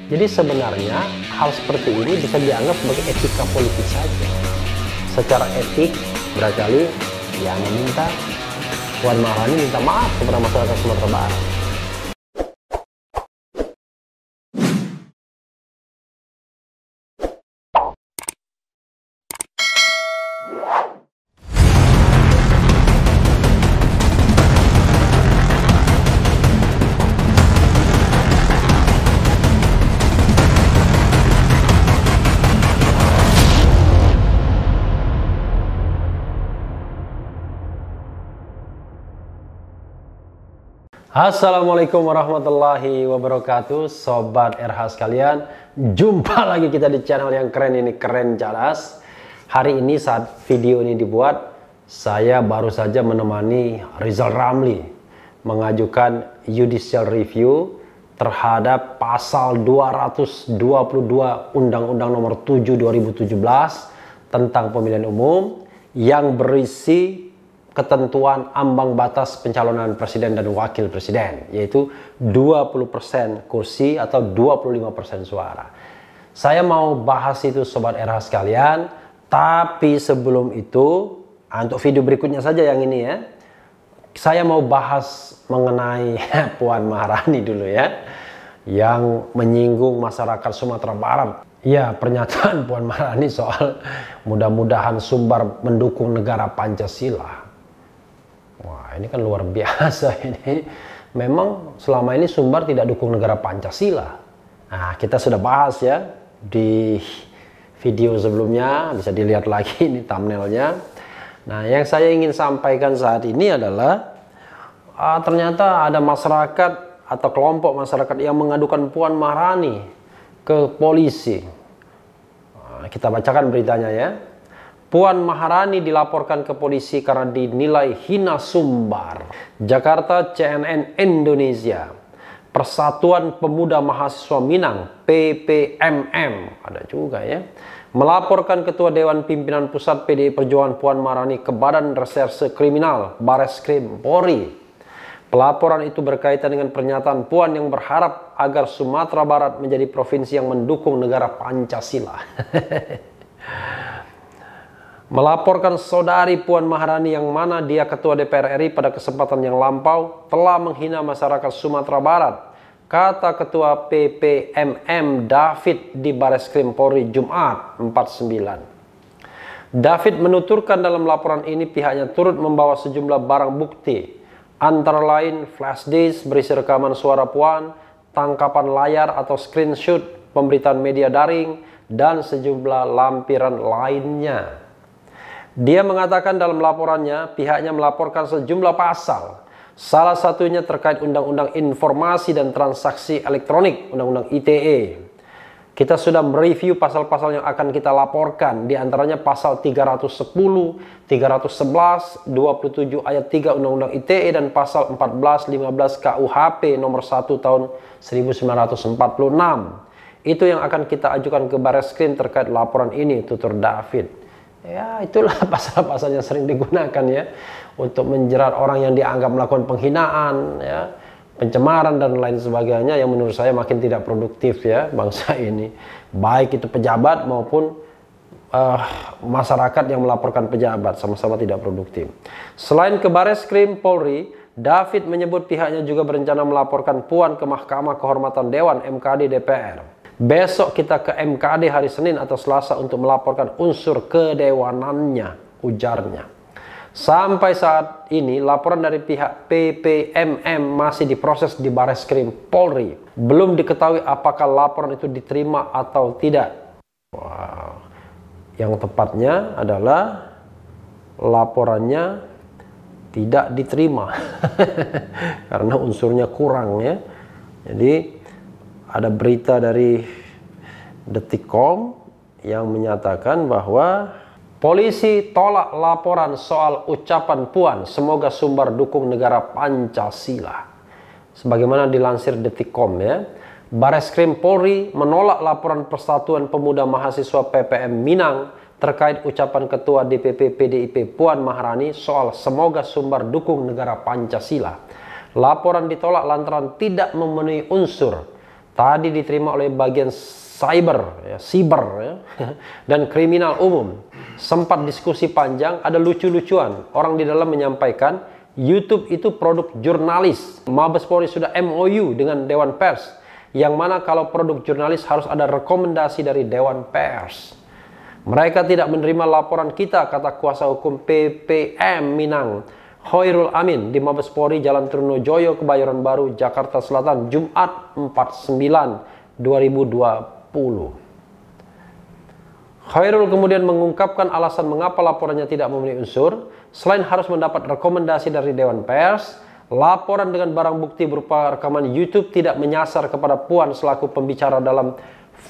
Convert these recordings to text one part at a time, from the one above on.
Jadi sebenarnya hal seperti ini bisa dianggap sebagai etika politik saja. Secara etik barangkali yang meminta Puan Maharani minta maaf kepada masyarakat Sumatera Barat. Assalamualaikum warahmatullahi wabarakatuh, Sobat RH sekalian. Jumpa lagi kita di channel yang keren ini, Keren Cadas. Hari ini saat video ini dibuat, saya baru saja menemani Rizal Ramli mengajukan judicial review terhadap pasal 222 Undang-Undang Nomor 7 2017 tentang pemilihan umum yang berisi ketentuan ambang batas pencalonan presiden dan wakil presiden, yaitu 20% kursi atau 25% suara. Saya mau bahas itu Sobat RH sekalian, tapi sebelum itu, untuk video berikutnya saja yang ini ya, saya mau bahas mengenai Puan Maharani dulu ya, yang menyinggung masyarakat Sumatera Barat. Ya, pernyataan Puan Maharani soal mudah-mudahan Sumbar mendukung negara Pancasila. Wah, ini kan luar biasa ini. Memang selama ini Sumbar tidak dukung negara Pancasila. Nah, kita sudah bahas ya di video sebelumnya, bisa dilihat lagi ini thumbnailnya. Nah, yang saya ingin sampaikan saat ini adalah ternyata ada masyarakat atau kelompok masyarakat yang mengadukan Puan Maharani ke polisi. Nah, kita bacakan beritanya ya. Puan Maharani dilaporkan ke polisi karena dinilai hina Sumbar. Jakarta, CNN Indonesia. Persatuan Pemuda Mahasiswa Minang, PPMM, ada juga ya, melaporkan Ketua Dewan Pimpinan Pusat PDI Perjuangan Puan Maharani ke Badan Reserse Kriminal Bareskrim Polri. Pelaporan itu berkaitan dengan pernyataan Puan yang berharap agar Sumatera Barat menjadi provinsi yang mendukung negara Pancasila. Melaporkan saudari Puan Maharani yang mana dia Ketua DPR RI pada kesempatan yang lampau telah menghina masyarakat Sumatera Barat, kata Ketua PPMM David di Bareskrim Polri Jumat 49. David menuturkan dalam laporan ini pihaknya turut membawa sejumlah barang bukti, antara lain flash disk berisi rekaman suara Puan, tangkapan layar atau screenshot pemberitaan media daring, dan sejumlah lampiran lainnya. Dia mengatakan dalam laporannya pihaknya melaporkan sejumlah pasal. Salah satunya terkait Undang-Undang Informasi dan Transaksi Elektronik, Undang-Undang ITE. Kita sudah mereview pasal-pasal yang akan kita laporkan, di antaranya pasal 310, 311, 27 ayat 3 Undang-Undang ITE dan pasal 14, 15 KUHP nomor 1 tahun 1946. Itu yang akan kita ajukan ke Bareskrim terkait laporan ini, tutur David. Ya, itulah pasal-pasal yang sering digunakan ya untuk menjerat orang yang dianggap melakukan penghinaan, ya, pencemaran dan lain sebagainya, yang menurut saya makin tidak produktif ya bangsa ini. Baik itu pejabat maupun masyarakat yang melaporkan pejabat, sama-sama tidak produktif. Selain ke Bareskrim Polri, David menyebut pihaknya juga berencana melaporkan Puan ke Mahkamah Kehormatan Dewan MKD DPR. Besok kita ke MKD hari Senin atau Selasa untuk melaporkan unsur kedewanannya, ujarnya. Sampai saat ini laporan dari pihak PPMM masih diproses di Bareskrim Polri. Belum diketahui apakah laporan itu diterima atau tidak. Wow. Yang tepatnya adalah laporannya tidak diterima karena unsurnya kurang ya. Jadi ada berita dari Detikcom yang menyatakan bahwa polisi tolak laporan soal ucapan Puan, semoga Sumbar dukung negara Pancasila. Sebagaimana dilansir Detikcom ya, Bareskrim Polri menolak laporan Persatuan Pemuda Mahasiswa PPM Minang terkait ucapan Ketua DPP PDIP Puan Maharani soal semoga Sumbar dukung negara Pancasila. Laporan ditolak lantaran tidak memenuhi unsur tadi diterima oleh bagian cyber, ya, dan kriminal umum. Sempat diskusi panjang, ada lucu-lucuan. Orang di dalam menyampaikan, YouTube itu produk jurnalis. Mabes Polri sudah MOU dengan Dewan Pers, yang mana kalau produk jurnalis harus ada rekomendasi dari Dewan Pers. Mereka tidak menerima laporan kita, kata kuasa hukum PPM Minang, Khairul Amin, di Mabes Polri Jalan Trunojoyo, Kebayoran Baru, Jakarta Selatan, Jumat 4/9/2020. Khairul kemudian mengungkapkan alasan mengapa laporannya tidak memenuhi unsur. Selain harus mendapat rekomendasi dari Dewan Pers, laporan dengan barang bukti berupa rekaman YouTube tidak menyasar kepada Puan selaku pembicara dalam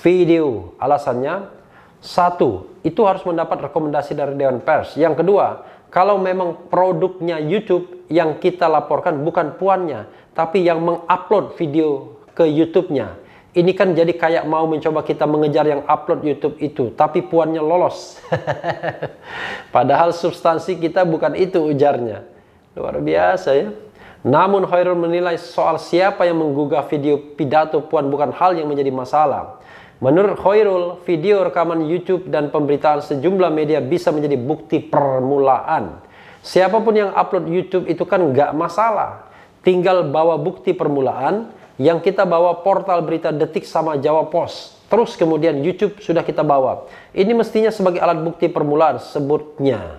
video. Alasannya, satu, itu harus mendapat rekomendasi dari Dewan Pers. Yang kedua, kalau memang produknya YouTube yang kita laporkan bukan Puannya, tapi yang mengupload video ke YouTube-nya. Ini kan jadi kayak mau mencoba kita mengejar yang upload YouTube itu, tapi Puannya lolos. Padahal substansi kita bukan itu, ujarnya. Luar biasa ya. Namun Khairul menilai soal siapa yang menggugah video pidato Puan bukan hal yang menjadi masalah. Menurut Khairul, video rekaman YouTube dan pemberitaan sejumlah media bisa menjadi bukti permulaan. Siapapun yang upload YouTube itu kan nggak masalah. Tinggal bawa bukti permulaan, yang kita bawa portal berita Detik sama Jawa Post. Terus kemudian YouTube sudah kita bawa. Ini mestinya sebagai alat bukti permulaan, sebutnya.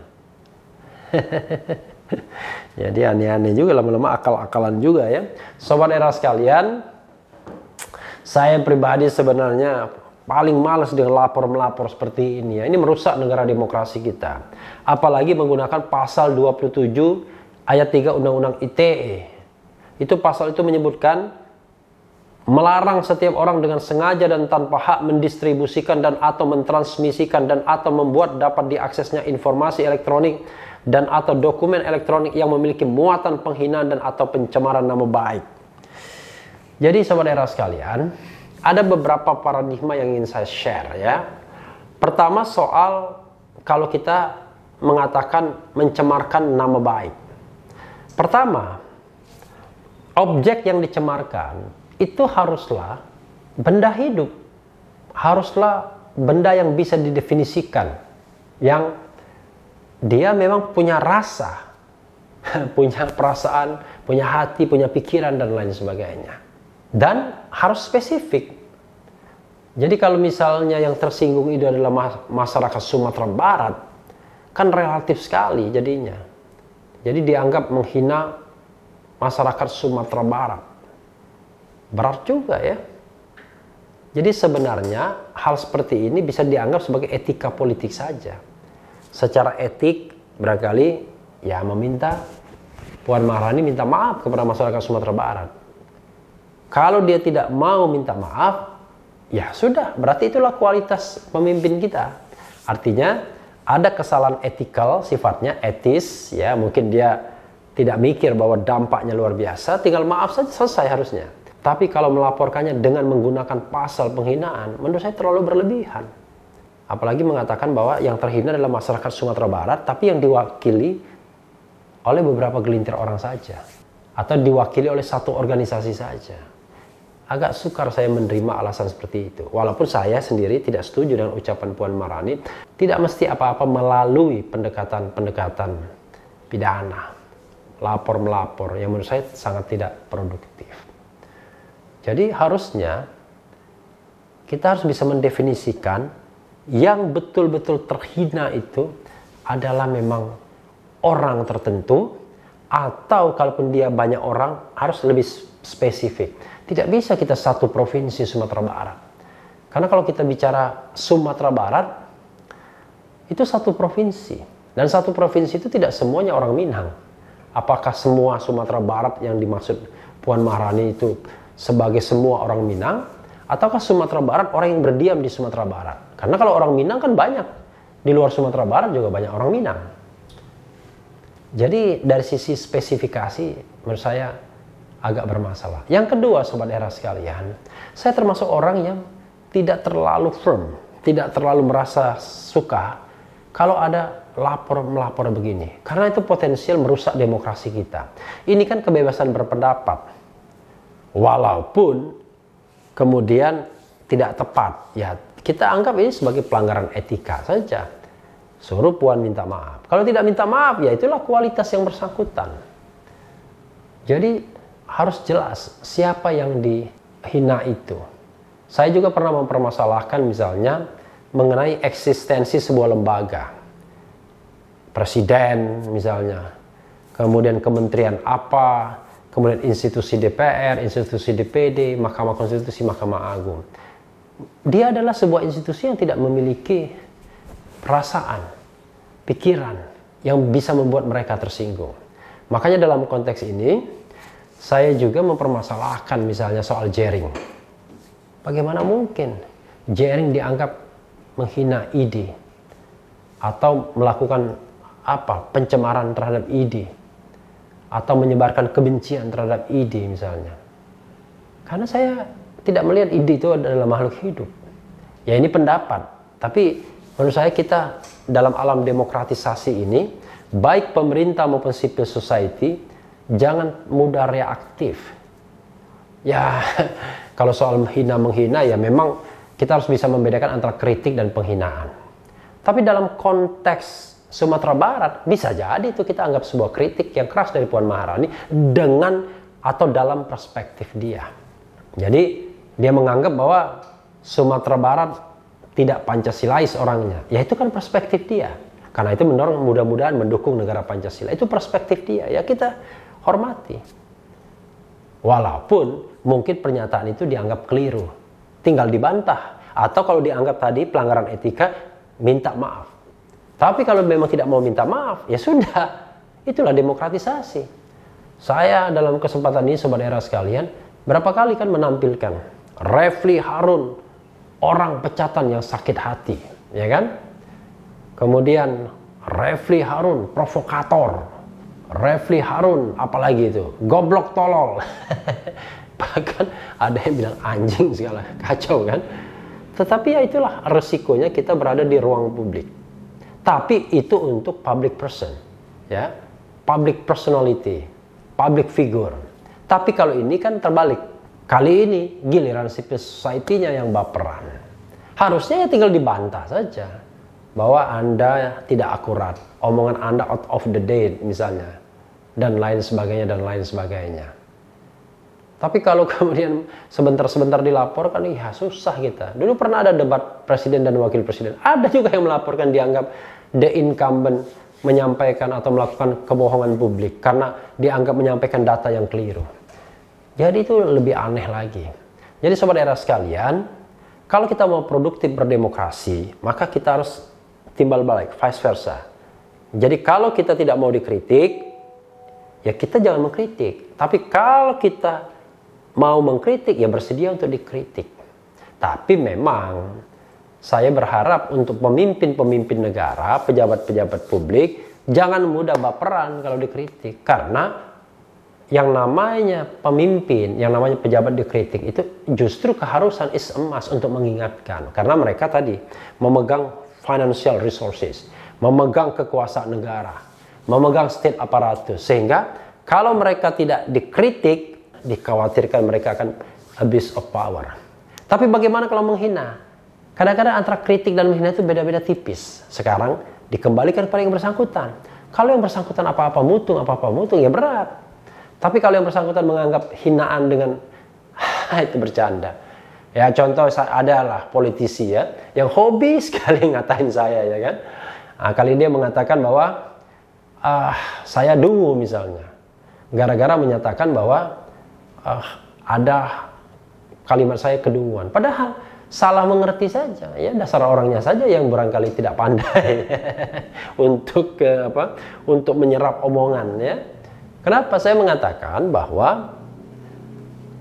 Jadi aneh-aneh juga, lama-lama akal-akalan juga ya. Sobat era sekalian, saya pribadi sebenarnya paling males dengan lapor-melapor seperti ini ya. Ini merusak negara demokrasi kita. Apalagi menggunakan pasal 27 ayat 3 Undang-Undang ITE. Itu pasal itu menyebutkan melarang setiap orang dengan sengaja dan tanpa hak mendistribusikan dan atau mentransmisikan dan atau membuat dapat diaksesnya informasi elektronik dan atau dokumen elektronik yang memiliki muatan penghinaan dan atau pencemaran nama baik. Jadi sobat era sekalian, ada beberapa paradigma yang ingin saya share ya. Pertama soal kalau kita mengatakan mencemarkan nama baik. Pertama, objek yang dicemarkan itu haruslah benda hidup. Haruslah benda yang bisa didefinisikan. Yang dia memang punya rasa, punya perasaan, punya hati, punya pikiran dan lain sebagainya. Dan harus spesifik. Jadi kalau misalnya yang tersinggung itu adalah masyarakat Sumatera Barat, kan relatif sekali jadinya. Jadi dianggap menghina masyarakat Sumatera Barat. Berat juga ya. Jadi sebenarnya hal seperti ini bisa dianggap sebagai etika politik saja. Secara etik barangkali ya meminta Puan Maharani minta maaf kepada masyarakat Sumatera Barat. Kalau dia tidak mau minta maaf, ya sudah, berarti itulah kualitas pemimpin kita. Artinya ada kesalahan etikal, sifatnya etis, ya mungkin dia tidak mikir bahwa dampaknya luar biasa, tinggal maaf saja selesai harusnya. Tapi kalau melaporkannya dengan menggunakan pasal penghinaan, menurut saya terlalu berlebihan. Apalagi mengatakan bahwa yang terhina adalah masyarakat Sumatera Barat, tapi yang diwakili oleh beberapa gelintir orang saja. Atau diwakili oleh satu organisasi saja. Agak sukar saya menerima alasan seperti itu. Walaupun saya sendiri tidak setuju dengan ucapan Puan Maharani, tidak mesti apa-apa melalui pendekatan-pendekatan pidana, lapor-melapor, yang menurut saya sangat tidak produktif. Jadi harusnya kita harus bisa mendefinisikan yang betul-betul terhina itu adalah memang orang tertentu, atau kalaupun dia banyak orang harus lebih spesifik. Tidak bisa kita satu provinsi Sumatera Barat. Karena kalau kita bicara Sumatera Barat, itu satu provinsi. Dan satu provinsi itu tidak semuanya orang Minang. Apakah semua Sumatera Barat yang dimaksud Puan Maharani itu sebagai semua orang Minang? Ataukah Sumatera Barat orang yang berdiam di Sumatera Barat? Karena kalau orang Minang kan banyak. Di luar Sumatera Barat juga banyak orang Minang. Jadi dari sisi spesifikasi menurut saya agak bermasalah. Yang kedua sobat era sekalian, saya termasuk orang yang tidak terlalu firm, tidak terlalu merasa suka kalau ada lapor-melapor begini. Karena itu potensial merusak demokrasi kita. Ini kan kebebasan berpendapat. Walaupun kemudian tidak tepat, ya kita anggap ini sebagai pelanggaran etika saja. Suruh Puan minta maaf. Kalau tidak minta maaf, ya itulah kualitas yang bersangkutan. Jadi harus jelas siapa yang dihina itu. Saya juga pernah mempermasalahkan misalnya mengenai eksistensi sebuah lembaga. Presiden misalnya, kemudian kementerian apa, kemudian institusi DPR, institusi DPD, Mahkamah Konstitusi, Mahkamah Agung. Dia adalah sebuah institusi yang tidak memiliki perasaan, pikiran yang bisa membuat mereka tersinggung. Makanya dalam konteks ini, saya juga mempermasalahkan misalnya soal Jering. Bagaimana mungkin Jering dianggap menghina ID atau melakukan pencemaran terhadap ID atau menyebarkan kebencian terhadap ID misalnya. Karena saya tidak melihat ID itu adalah makhluk hidup. Ya ini pendapat, tapi menurut saya kita dalam alam demokratisasi ini, baik pemerintah maupun civil society, jangan mudah reaktif. Ya, kalau soal menghina ya memang kita harus bisa membedakan antara kritik dan penghinaan. Tapi dalam konteks Sumatera Barat, bisa jadi itu kita anggap sebuah kritik yang keras dari Puan Maharani dengan atau dalam perspektif dia. Jadi dia menganggap bahwa Sumatera Barat tidak Pancasilais orangnya. Ya itu kan perspektif dia. Karena itu mendorong mudah-mudahan mendukung negara Pancasila. Itu perspektif dia. Ya kita hormati. Walaupun mungkin pernyataan itu dianggap keliru. Tinggal dibantah. Atau kalau dianggap tadi pelanggaran etika, minta maaf. Tapi kalau memang tidak mau minta maaf, ya sudah. Itulah demokratisasi. Saya dalam kesempatan ini, sobat era sekalian, berapa kali kan menampilkan Refli Harun, orang pecatan yang sakit hati, ya kan? Kemudian Refli Harun, provokator. Refli Harun, apalagi itu, goblok tolol. Bahkan ada yang bilang anjing segala, kacau kan? Tetapi ya itulah resikonya kita berada di ruang publik. Tapi itu untuk public person, ya, public personality, public figure. Tapi kalau ini kan terbalik. Kali ini giliran civil society-nya yang baperan. Harusnya ya tinggal dibantah saja bahwa Anda tidak akurat, omongan Anda out of the date misalnya, dan lain sebagainya dan lain sebagainya. Tapi kalau kemudian sebentar-sebentar dilaporkan, ya susah kita. Dulu pernah ada debat presiden dan wakil presiden. Ada juga yang melaporkan dianggap the incumbent menyampaikan atau melakukan kebohongan publik karena dianggap menyampaikan data yang keliru. Jadi itu lebih aneh lagi. Jadi sobat era sekalian, kalau kita mau produktif berdemokrasi, maka kita harus timbal balik, vice versa. Jadi kalau kita tidak mau dikritik, ya kita jangan mengkritik. Tapi kalau kita mau mengkritik, ya bersedia untuk dikritik. Tapi memang saya berharap untuk pemimpin-pemimpin negara, pejabat-pejabat publik, jangan mudah baperan kalau dikritik. Karena yang namanya pemimpin, yang namanya pejabat dikritik, itu justru keharusan is emas untuk mengingatkan. Karena mereka tadi memegang financial resources, memegang kekuasaan negara, memegang state apparatus. Sehingga kalau mereka tidak dikritik, dikhawatirkan mereka akan abuse of power. Tapi bagaimana kalau menghina? Kadang-kadang antara kritik dan menghina itu beda-beda tipis. Sekarang dikembalikan kepada yang bersangkutan. Kalau yang bersangkutan apa-apa mutung, ya berat. Tapi kalau yang bersangkutan menganggap hinaan dengan itu bercanda. Ya contoh adalah politisi ya, yang hobi sekali ngatain saya ya kan. Nah, kali dia mengatakan bahwa saya dungu misalnya. Gara-gara menyatakan bahwa ada kalimat saya kedunguan. Padahal salah mengerti saja, ya dasar orangnya saja yang barangkali tidak pandai untuk menyerap omongan ya. Kenapa saya mengatakan bahwa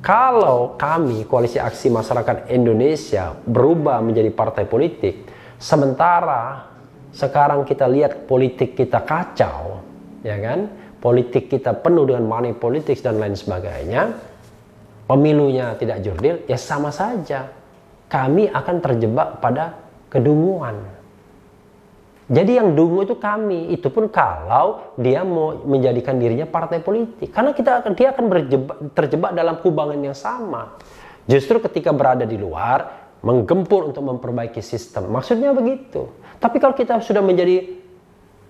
kalau kami Koalisi Aksi Masyarakat Indonesia berubah menjadi partai politik, sementara sekarang kita lihat politik kita kacau, ya kan? Politik kita penuh dengan money politics dan lain sebagainya, pemilunya tidak jurdil, ya sama saja. Kami akan terjebak pada kedunguan. Jadi yang dungu itu kami, itu pun kalau dia mau menjadikan dirinya partai politik. Karena dia akan terjebak dalam kubangan yang sama. Justru ketika berada di luar, menggempur untuk memperbaiki sistem. Maksudnya begitu. Tapi kalau kita sudah menjadi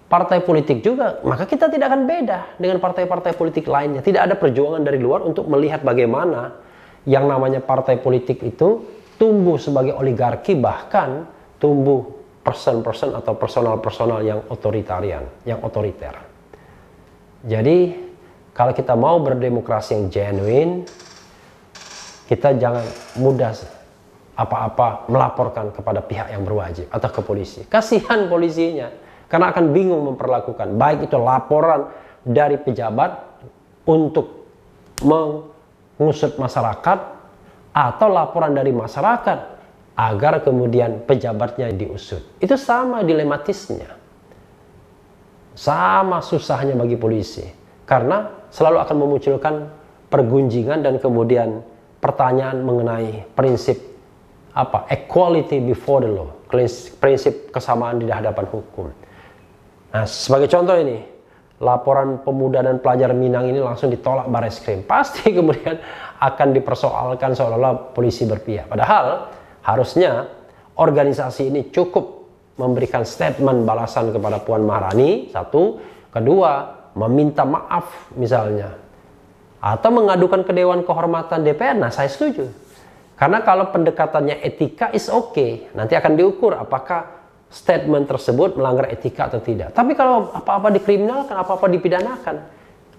partai politik juga, maka kita tidak akan beda dengan partai-partai politik lainnya. Tidak ada perjuangan dari luar untuk melihat bagaimana yang namanya partai politik itu tumbuh sebagai oligarki, bahkan tumbuh person-person atau personal-personal yang otoritarian, yang otoriter. Jadi, kalau kita mau berdemokrasi yang genuine, kita jangan mudah apa-apa melaporkan kepada pihak yang berwajib atau ke polisi. Kasihan polisinya, karena akan bingung memperlakukan. Baik itu laporan dari pejabat untuk mengusut masyarakat, atau laporan dari masyarakat agar kemudian pejabatnya diusut. Itu sama dilematisnya. Sama susahnya bagi polisi. Karena selalu akan memunculkan pergunjingan dan kemudian pertanyaan mengenai prinsip equality before the law, prinsip kesamaan di hadapan hukum. Nah, sebagai contoh ini, laporan pemuda dan pelajar Minang ini langsung ditolak Bareskrim. Pasti kemudian akan dipersoalkan seolah-olah polisi berpihak. Padahal harusnya organisasi ini cukup memberikan statement balasan kepada Puan Maharani, satu. Kedua, meminta maaf misalnya. Atau mengadukan ke Dewan Kehormatan DPR. Nah, saya setuju. Karena kalau pendekatannya etika is okay. Nanti akan diukur apakah statement tersebut melanggar etika atau tidak. Tapi kalau apa-apa dikriminalkan, apa-apa dipidanakan,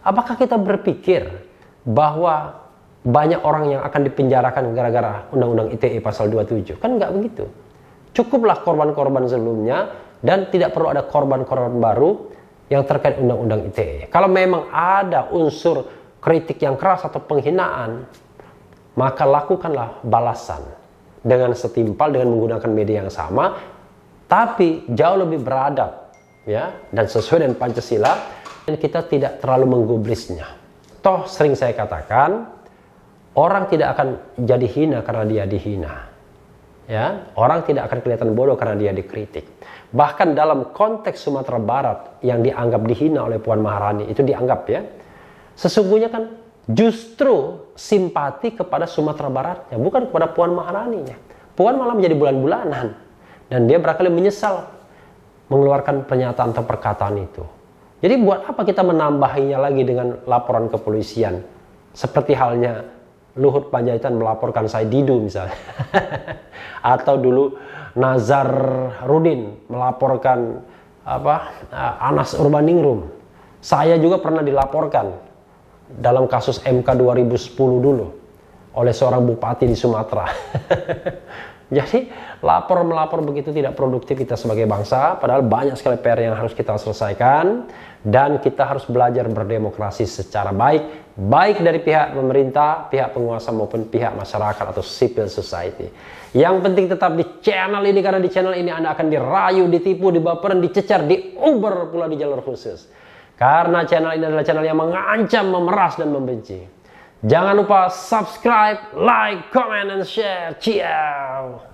apakah kita berpikir bahwa banyak orang yang akan dipenjarakan gara-gara Undang-Undang ITE pasal 27? Kan nggak begitu. Cukuplah korban-korban sebelumnya dan tidak perlu ada korban-korban baru yang terkait Undang-Undang ITE. Kalau memang ada unsur kritik yang keras atau penghinaan, maka lakukanlah balasan dengan setimpal, dengan menggunakan media yang sama, tapi jauh lebih beradab, ya, dan sesuai dengan Pancasila, dan kita tidak terlalu menggubrisnya. Toh sering saya katakan, orang tidak akan jadi hina karena dia dihina. Ya, orang tidak akan kelihatan bodoh karena dia dikritik. Bahkan dalam konteks Sumatera Barat yang dianggap dihina oleh Puan Maharani, itu dianggap, ya, sesungguhnya kan justru simpati kepada Sumatera Baratnya, bukan kepada Puan Maharaninya. Puan malah menjadi bulan-bulanan, dan dia barangkali menyesal mengeluarkan pernyataan atau perkataan itu. Jadi buat apa kita menambahinya lagi dengan laporan kepolisian? Seperti halnya Luhut Panjaitan melaporkan Said Didu misalnya. Atau dulu Nazar Rudin melaporkan Anas Urbaningrum. Saya juga pernah dilaporkan dalam kasus MK 2010 dulu oleh seorang bupati di Sumatera. Jadi melapor begitu tidak produktif kita sebagai bangsa, padahal banyak sekali PR yang harus kita selesaikan, dan kita harus belajar berdemokrasi secara baik dari pihak pemerintah, pihak penguasa maupun pihak masyarakat atau civil society. Yang penting tetap di channel ini, karena di channel ini Anda akan dirayu, ditipu, dibaperan, dicecar, diuber pula di jalur khusus. Karena channel ini adalah channel yang mengancam, memeras, dan membenci. Jangan lupa subscribe, like, comment, and share. Ciao!